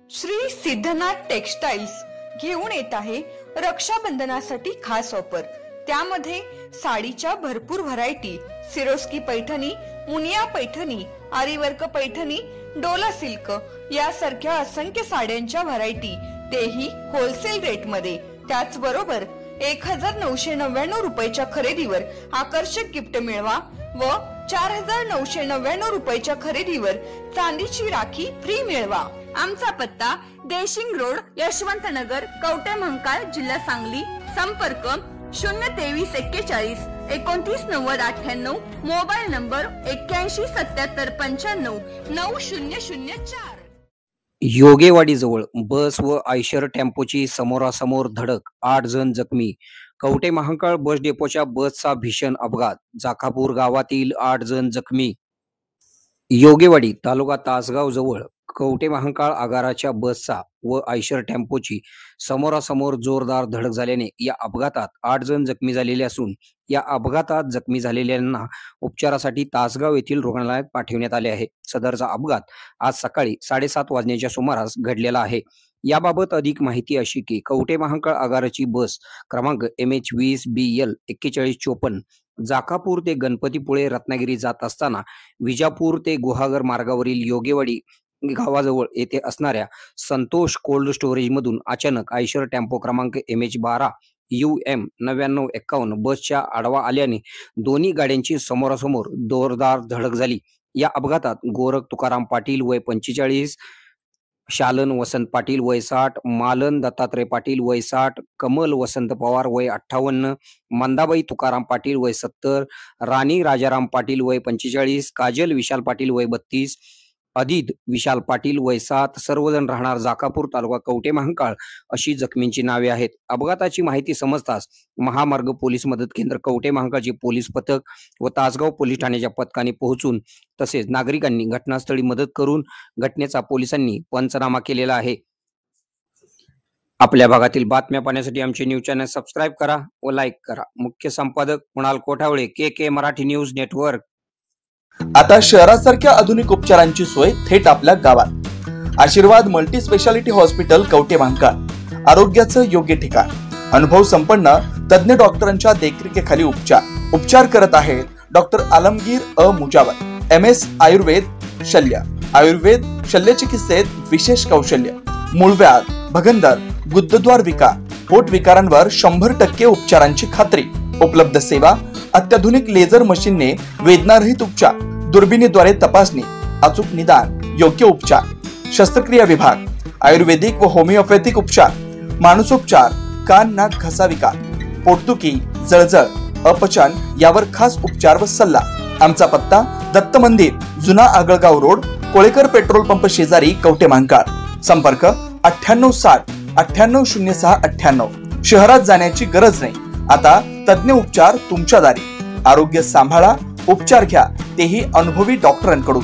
Shri Siddhanath textiles घेऊन येत आहे रक्षाबंधनासाठी खास ऑफर। त्यामध्ये साडीच्या भरपूर variety, Swarovski Paithani, Muniya Paithani, aari work Paithani, Dola silk यासारख्या असंख्य साड्यांच्या व्हरायटी, तेही होलसेल रेट मध्ये। त्याचबरोबर 1999 रुपयाच्या खरेदीवर आकर्षक गिफ्ट मिळवा व 4999 रुपयाच्या खरेदीवर चांदीची राखी फ्री मिळवा। आमचा पत्ता देशिंग रोड, यशवंतनगर, कवठे महांकाळ, जिल्हा सांगली। संपर्क 02341 299098, मोबाईल नंबर 817795 9004। योगेवाडी जवळ बस व आयशर टेम्पोची समोरासमोर धडक, 8 जण जखमी। कवठे महांकाळ बस डेपोच्या बसचा भीषण अपघात, जाखापूर गावातील 8 जण जखमी। योगेवाडी तालुका तासगाव जवळ कवठे महांकाळ आगाराच्या बसचा व आयशर टेम्पोची समोरासमोर जोरदार धडक झाल्याने या अपघातात 8 जण जखमी झालेले असून या अपघातात जखमी झालेल्यांना उपचारासाठी तासगाव येथील रुग्णालयात पाठवण्यात आले आहे। सदरचा अपघात आज सकाळी 7:30 वाजण्याच्या सुमारास घडलेला आहे। याबाबत अधिक माहिती अशी की कवठे महांकाळ आगाराची बस क्रमांक MH20BL 4154 जाखापूर ते गणपतीपुळे रत्नागिरी जात असताना विजापूर ते गुहागर मार्गावरील योगेवाडी गावाजवळ येथे असणाऱ्या संतोष कोल्ड स्टोरेज मधून अचानक आयशर टेम्पो क्रमांक MH12 UM 9951 बसच्या आडवा आल्याने दोन्ही गाड्यांची समोरासमोर जोरदार धडक झाली। या अपघातात गोरख तुकाराम पाटील वय 45, शालन वसंत पाटील वय 60, मालन दत्तात्रय पाटील वय 60, कमल वसंत पवार वय 58, मंदाबाई तुकाराम पाटील वय 70, राणी राजाराम पाटील वय 45, काजल विशाल पाटील वय 32, अदित विशाल पाटील वय 7 सर्वजण राहणार जाखापूर तालुका कवठे महांकाळ अशी जखमींची नावे आहेत। अपघाताची माहिती समजताच महामार्ग पोलीस मदत केंद्र कवठे महांकाळचे पोलीस पथक व तासगाव पोलीस ठाण्याच्या पथकाने पोहोचून तसेच नागरिकांनी घटनास्थळी मदत करून घटनेचा पोलिसांनी पंचनामा केलेला आहे। आपल्या भागातील बातम्या पाहण्यासाठी आमचे न्यूज चॅनल सबस्क्राइब करा व लाईक करा। मुख्य संपादक Kunal Kothawale, KK Marathi news network. आता शहरासारख्या आधुनिक उपचारांची सोय थेट आपल्या गावात। आशीर्वाद multi speciality hospital Kavathe Mahankal, आरोग्याचं योग्य ठिकाण। अनुभव संपन्न तज्ञ डॉक्टरांच्या देखरेखीखाली उपचार करत आहेत डॉक्टर आलमगीर मुजावर। MS आयुर्वेद शल्य, आयुर्वेद शल्य चिकित्सेत विशेष कौशल्य। मूळव्याध, भगंदर, गुदद्वार विकार, पोट विकारांवर 100% उपचारांची खात्री। उपलब्ध सेवा अत्याधुनिक लेझर मशीनने वेदनारहित उपचार, दुर्बिणीद्वारे तपासणी, अचूक निदान, योग्य उपचार। शस्त्रक्रिया विभाग, आयुर्वेदिक व होमिओपॅथिक उपचार, मानसोपचार, कान नाक घसा विकार, पोटदुखी, जळजळ, अपचन यावर खास उपचार व सल्ला। आमचा पत्ता दत्त मंदिर, जुना Agalgaon road, Kolekar petrol pump शेजारी, कवठे महांकाळ। संपर्क 9860 9806 98। शहरात जाण्याची गरज नाही, आता तज्ञ उपचार तुमच्या दारी। आरोग्य सांभाळा, उपचार घ्या, तेही अनुभवी डॉक्टरांकडून।